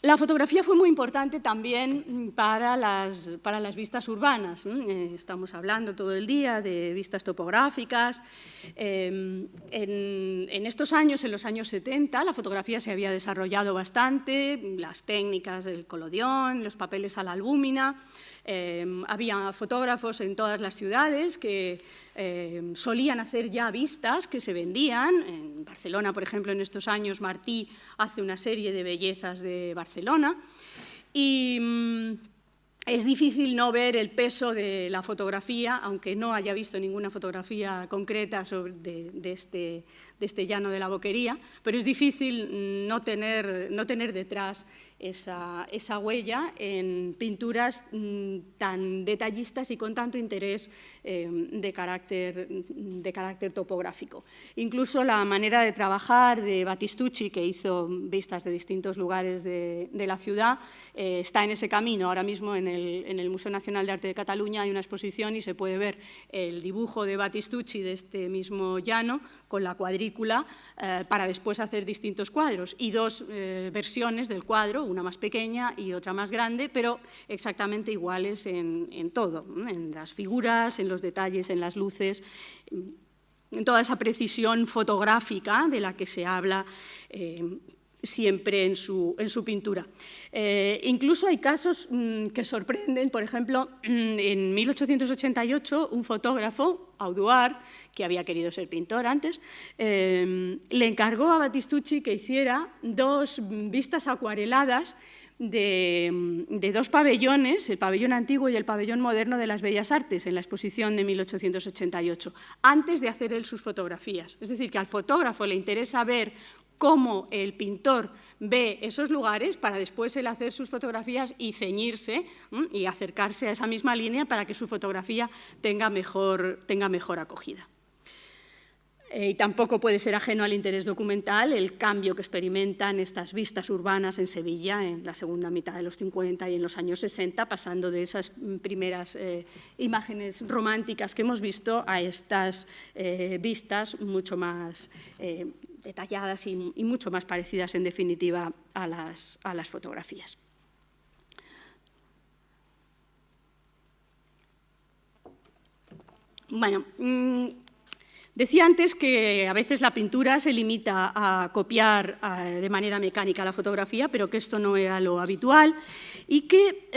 La fotografía fue muy importante también para las vistas urbanas. Estamos hablando todo el día de vistas topográficas. En estos años, en los años 70, la fotografía se había desarrollado bastante, las técnicas del colodión, los papeles a la albúmina. Había fotógrafos en todas las ciudades que solían hacer ya vistas que se vendían. En Barcelona, por ejemplo, en estos años, Martí hace una serie de bellezas de Barcelona. Y es difícil no ver el peso de la fotografía, aunque no haya visto ninguna fotografía concreta de este llano de la Boquería, pero es difícil no tener detrás esa huella en pinturas tan detallistas y con tanto interés de carácter topográfico. Incluso la manera de trabajar de Battistucci, que hizo vistas de distintos lugares de la ciudad, está en ese camino. Ahora mismo en el Museo Nacional de Arte de Cataluña hay una exposición y se puede ver el dibujo de Battistucci de este mismo llano con la cuadrícula para después hacer distintos cuadros y dos versiones del cuadro, una más pequeña y otra más grande, pero exactamente iguales en todo, en las figuras, en los detalles, en las luces, en toda esa precisión fotográfica de la que se habla siempre en su pintura. Incluso hay casos que sorprenden. Por ejemplo, en 1888 un fotógrafo, Audouard, que había querido ser pintor antes, le encargó a Battistucci que hiciera dos vistas acuareladas de dos pabellones, el pabellón antiguo y el pabellón moderno de las Bellas Artes, en la exposición de 1888, antes de hacer él sus fotografías. Es decir, que al fotógrafo le interesa ver cómo el pintor ve esos lugares para después él hacer sus fotografías y ceñirse y acercarse a esa misma línea para que su fotografía tenga mejor acogida. Y tampoco puede ser ajeno al interés documental el cambio que experimentan estas vistas urbanas en Sevilla en la segunda mitad de los 50 y en los años 60, pasando de esas primeras imágenes románticas que hemos visto a estas vistas mucho más detalladas y mucho más parecidas, en definitiva, a las fotografías. Bueno, decía antes que a veces la pintura se limita a copiar de manera mecánica la fotografía, pero que esto no era lo habitual y que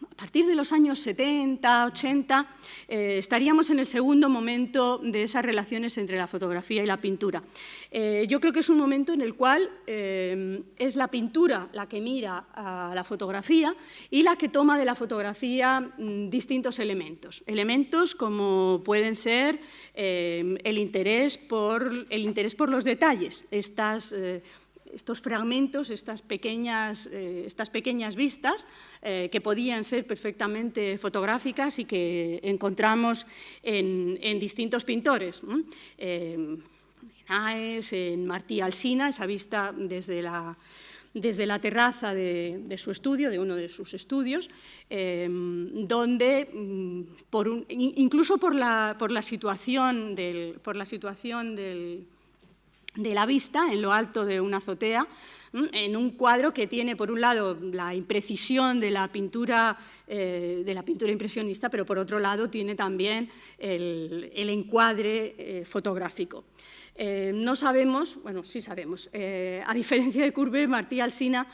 a partir de los años 70, 80, estaríamos en el segundo momento de esas relaciones entre la fotografía y la pintura. Yo creo que es un momento en el cual es la pintura la que mira a la fotografía y la que toma de la fotografía distintos elementos. Elementos como pueden ser el interés por los detalles, estas estos fragmentos, estas pequeñas vistas que podían ser perfectamente fotográficas y que encontramos en distintos pintores. En Aes, en Martí Alsina, esa vista desde la terraza de su estudio, de uno de sus estudios, donde, incluso por la situación de la vista, en lo alto de una azotea, en un cuadro que tiene, por un lado, la imprecisión de la pintura impresionista, pero por otro lado tiene también el encuadre fotográfico. No sabemos, bueno, sí sabemos, a diferencia de Courbet, Martí Alsina,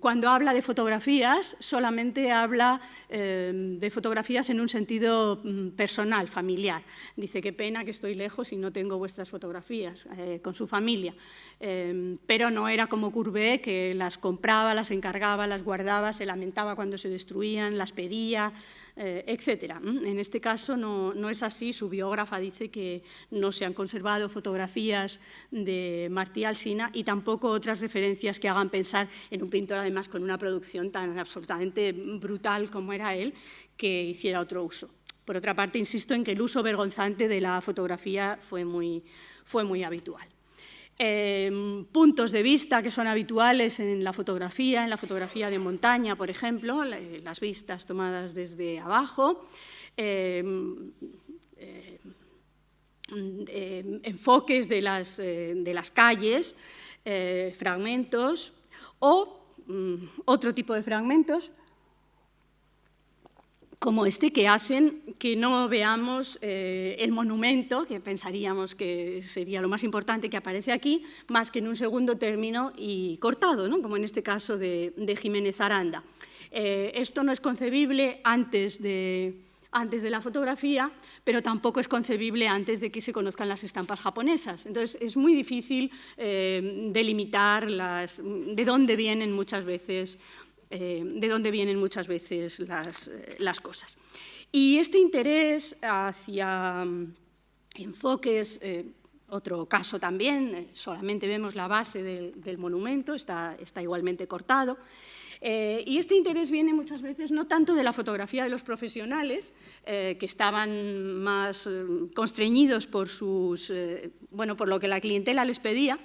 cuando habla de fotografías, solamente habla de fotografías en un sentido personal, familiar. Dice, qué pena que estoy lejos y no tengo vuestras fotografías con su familia. Pero no era como Courbet, que las compraba, las encargaba, las guardaba, se lamentaba cuando se destruían, las pedía, etcétera. En este caso no es así. Su biógrafa dice que no se han conservado fotografías de Martí Alsina y tampoco otras referencias que hagan pensar en un pintor, además, con una producción tan absolutamente brutal como era él, que hiciera otro uso. Por otra parte, insisto en que el uso vergonzante de la fotografía fue muy habitual. Puntos de vista que son habituales en la fotografía de montaña, por ejemplo, las vistas tomadas desde abajo, enfoques de las calles, fragmentos o otro tipo de fragmentos como este, que hacen que no veamos el monumento, que pensaríamos que sería lo más importante que aparece aquí, más que en un segundo término y cortado, ¿no? Como en este caso de Jiménez Aranda. Esto no es concebible antes de la fotografía, pero tampoco es concebible antes de que se conozcan las estampas japonesas. Entonces, es muy difícil delimitar de dónde vienen muchas veces las cosas. Y este interés hacia enfoques, otro caso también, solamente vemos la base del monumento, está igualmente cortado. Y este interés viene muchas veces no tanto de la fotografía de los profesionales, que estaban más constreñidos por lo que la clientela les pedía,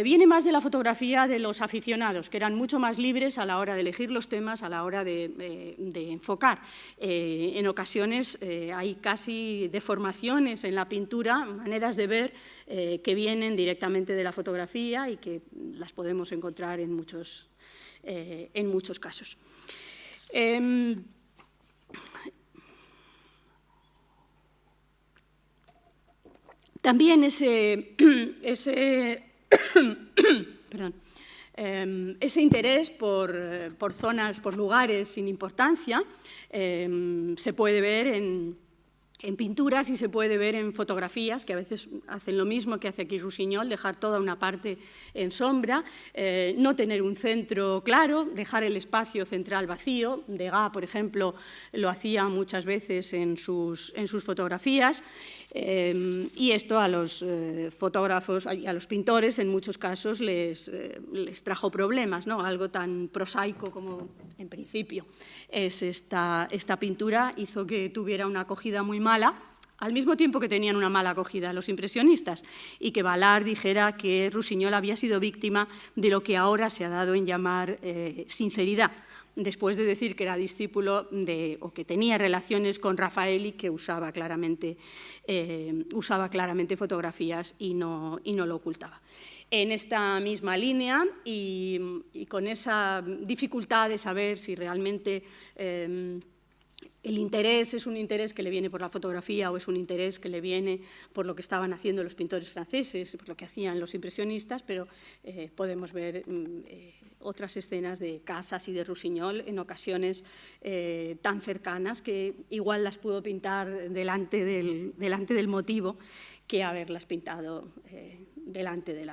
viene más de la fotografía de los aficionados, que eran mucho más libres a la hora de elegir los temas, a la hora de enfocar. En ocasiones hay casi deformaciones en la pintura, maneras de ver que vienen directamente de la fotografía y que las podemos encontrar en muchos casos. También ese interés por zonas, por lugares sin importancia, se puede ver en pinturas y se puede ver en fotografías, que a veces hacen lo mismo que hace aquí Rusiñol, dejar toda una parte en sombra, no tener un centro claro, dejar el espacio central vacío. Degas, por ejemplo, lo hacía muchas veces en sus fotografías, y esto a los fotógrafos y a los pintores en muchos casos les trajo problemas, ¿no? Algo tan prosaico como, en principio, es esta pintura, hizo que tuviera una acogida muy mala, al mismo tiempo que tenían una mala acogida los impresionistas, y que Balart dijera que Rusiñol había sido víctima de lo que ahora se ha dado en llamar sinceridad, después de decir que era discípulo o que tenía relaciones con Raffaelli, que usaba claramente fotografías y no lo ocultaba. En esta misma línea y con esa dificultad de saber si realmente el interés es un interés que le viene por la fotografía o es un interés que le viene por lo que estaban haciendo los pintores franceses, por lo que hacían los impresionistas, pero podemos ver otras escenas de Casas y de Rusiñol en ocasiones tan cercanas que igual las pudo pintar delante del motivo que haberlas pintado delante de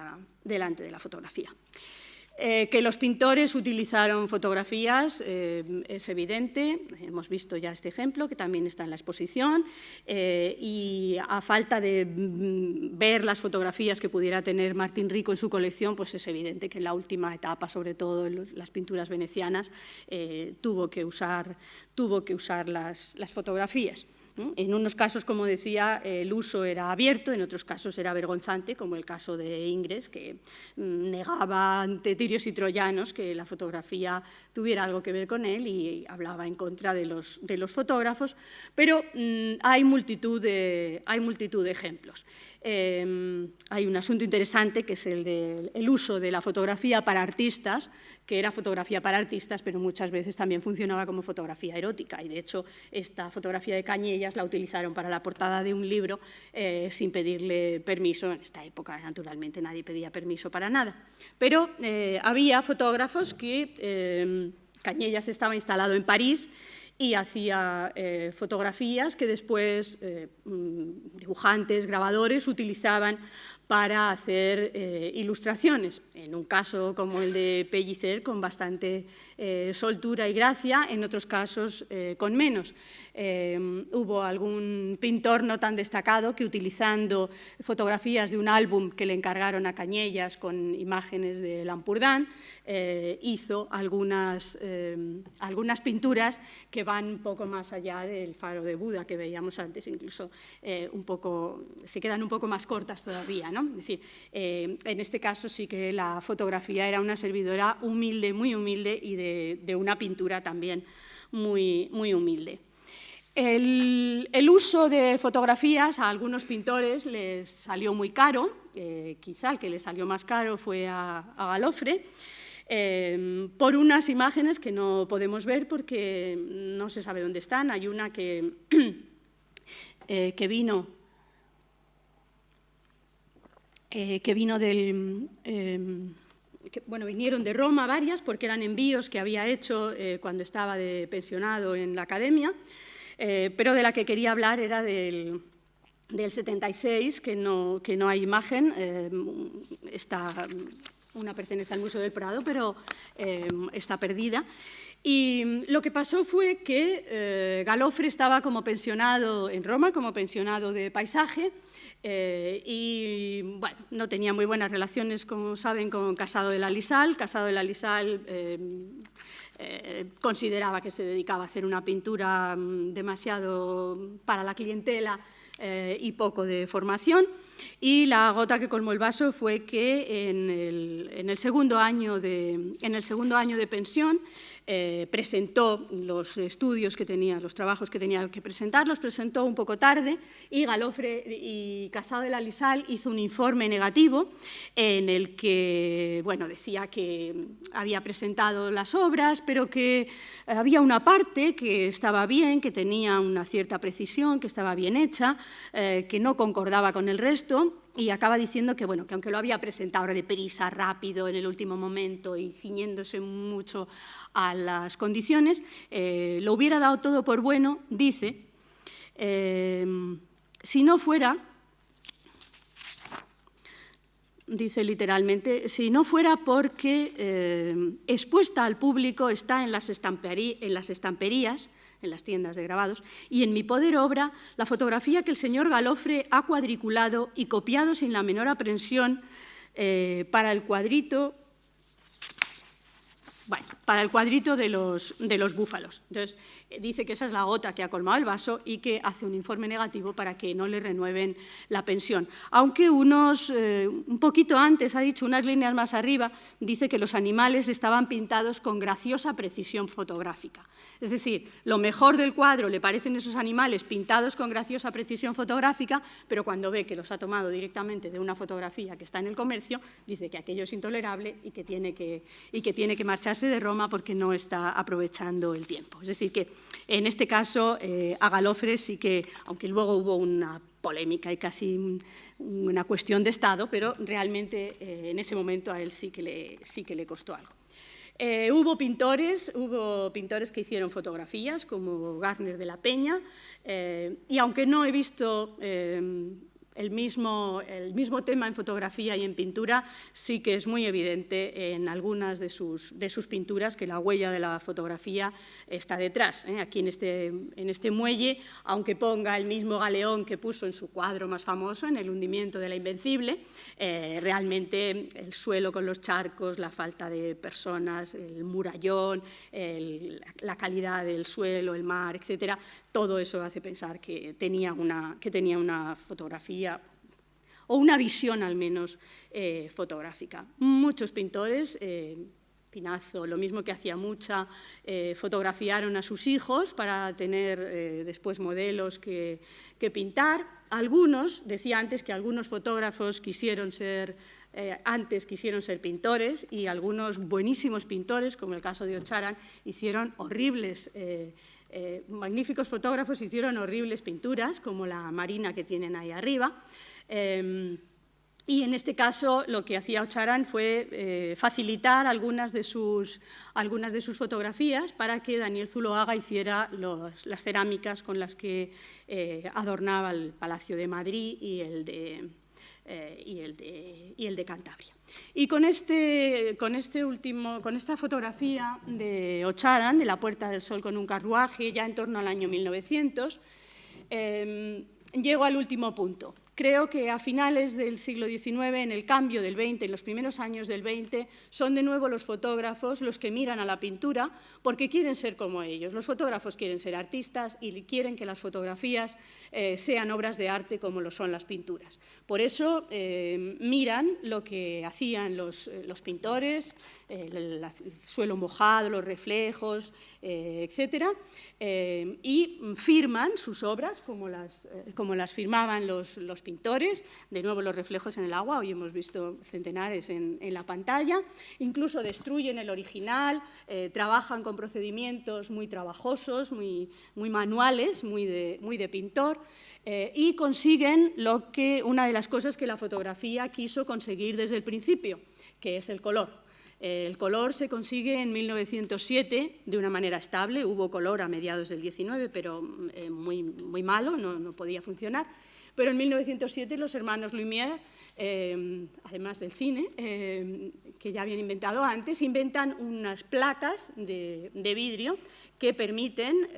la fotografía. Que los pintores utilizaron fotografías es evidente, hemos visto ya este ejemplo que también está en la exposición, y a falta de ver las fotografías que pudiera tener Martín Rico en su colección, pues es evidente que en la última etapa, sobre todo en las pinturas venecianas, tuvo que usar las fotografías. En unos casos, como decía, el uso era abierto, en otros casos era vergonzante, como el caso de Ingres, que negaba ante tirios y troyanos que la fotografía tuviera algo que ver con él y hablaba en contra de los fotógrafos, pero hay multitud de ejemplos. Hay un asunto interesante que es el del uso de la fotografía para artistas, que era fotografía para artistas, pero muchas veces también funcionaba como fotografía erótica. Y, de hecho, esta fotografía de Cañellas la utilizaron para la portada de un libro sin pedirle permiso. En esta época, naturalmente, nadie pedía permiso para nada. Pero había fotógrafos que Cañellas estaba instalado en París y hacía fotografías que después dibujantes, grabadores utilizaban para hacer ilustraciones, en un caso como el de Pellicer con bastante soltura y gracia, en otros casos con menos. Hubo algún pintor no tan destacado que, utilizando fotografías de un álbum que le encargaron a Cañellas con imágenes de Lampurdán, hizo algunas pinturas que van un poco más allá del faro de Buda que veíamos antes, incluso se quedan un poco más cortas todavía, ¿no? Es decir, en este caso sí que la fotografía era una servidora humilde, muy humilde, y de una pintura también muy, muy humilde. El uso de fotografías a algunos pintores les salió muy caro, quizá el que les salió más caro fue a Galofre, por unas imágenes que no podemos ver porque no se sabe dónde están. Hay una que vino vinieron de Roma varias, porque eran envíos que había hecho cuando estaba de pensionado en la academia, pero de la que quería hablar era del 76, que no hay imagen. Una pertenece al Museo del Prado, pero está perdida. Y lo que pasó fue que Galofre estaba como pensionado en Roma, como pensionado de paisaje, y bueno, no tenía muy buenas relaciones, como saben, con Casado de la Lisal. Casado de la Lisal consideraba que se dedicaba a hacer una pintura demasiado para la clientela y poco de formación. Y la gota que colmó el vaso fue que en el segundo año de pensión presentó los estudios que tenía, los trabajos que tenía que presentar, los presentó un poco tarde, y Galofre y Casado de la Lisal hizo un informe negativo en el que, bueno, decía que había presentado las obras, pero que había una parte que estaba bien, que tenía una cierta precisión, que estaba bien hecha, que no concordaba con el resto. Y acaba diciendo que, bueno, que aunque lo había presentado deprisa, rápido, en el último momento y ciñéndose mucho a las condiciones, lo hubiera dado todo por bueno, dice, si no fuera, dice literalmente, si no fuera porque expuesta al público está en las estamperías, en las tiendas de grabados, y en mi poder obra la fotografía que el señor Galofre ha cuadriculado y copiado sin la menor aprensión para el cuadrito de los búfalos. Entonces, dice que esa es la gota que ha colmado el vaso y que hace un informe negativo para que no le renueven la pensión. Aunque un poquito antes, ha dicho, unas líneas más arriba, dice que los animales estaban pintados con graciosa precisión fotográfica. Es decir, lo mejor del cuadro le parecen esos animales pintados con graciosa precisión fotográfica, pero cuando ve que los ha tomado directamente de una fotografía que está en el comercio, dice que aquello es intolerable y que tiene que marcharse de Roma porque no está aprovechando el tiempo. Es decir, que en este caso a Galofre sí que, aunque luego hubo una polémica y casi una cuestión de Estado, pero realmente en ese momento a él sí que le costó algo. Hubo pintores que hicieron fotografías, como Garner de la Peña, y aunque no he visto el mismo tema en fotografía y en pintura sí que es muy evidente en algunas de sus pinturas, que la huella de la fotografía está detrás. Aquí en este muelle, aunque ponga el mismo galeón que puso en su cuadro más famoso, en El hundimiento de la Invencible, realmente el suelo con los charcos, la falta de personas, el murallón, la calidad del suelo, el mar, etcétera, todo eso hace pensar que tenía una fotografía o una visión al menos fotográfica. Muchos pintores, Pinazo, lo mismo que hacía Mucha, fotografiaron a sus hijos para tener después modelos que pintar. Algunos, decía antes que algunos fotógrafos quisieron ser pintores, y algunos buenísimos pintores, como el caso de Ocharan, hicieron horribles magníficos fotógrafos hicieron horribles pinturas, como la marina que tienen ahí arriba. Y en este caso lo que hacía Ocharan fue facilitar algunas de sus fotografías para que Daniel Zuloaga hiciera las cerámicas con las que adornaba el Palacio de Madrid y el de Cantabria. Y con esta fotografía de Ocharan, de la Puerta del Sol con un carruaje, ya en torno al año 1900, llego al último punto. Creo que a finales del siglo XIX, en el cambio del XX, en los primeros años del XX, son de nuevo los fotógrafos los que miran a la pintura porque quieren ser como ellos. Los fotógrafos quieren ser artistas y quieren que las fotografías sean obras de arte como lo son las pinturas. Por eso miran lo que hacían los pintores, el suelo mojado, los reflejos, etcétera, y firman sus obras como las firmaban los pintores. De nuevo los reflejos en el agua, hoy hemos visto centenares en la pantalla. Incluso destruyen el original, trabajan con procedimientos muy trabajosos, muy manuales, muy de pintor, y consiguen una de las cosas que la fotografía quiso conseguir desde el principio, que es el color. El color se consigue en 1907 de una manera estable. Hubo color a mediados del XIX, pero muy malo, no podía funcionar. Pero en 1907 los hermanos Lumière, además del cine, que ya habían inventado antes, inventan unas placas de vidrio que permiten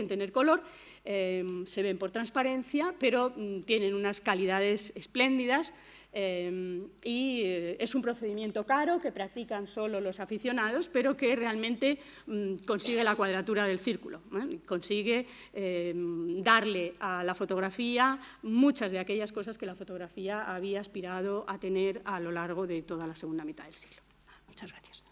tener color. Se ven por transparencia, pero tienen unas calidades espléndidas, y es un procedimiento caro que practican solo los aficionados, pero que realmente consigue la cuadratura del círculo, consigue darle a la fotografía muchas de aquellas cosas que la fotografía había aspirado a tener a lo largo de toda la segunda mitad del siglo. Muchas gracias.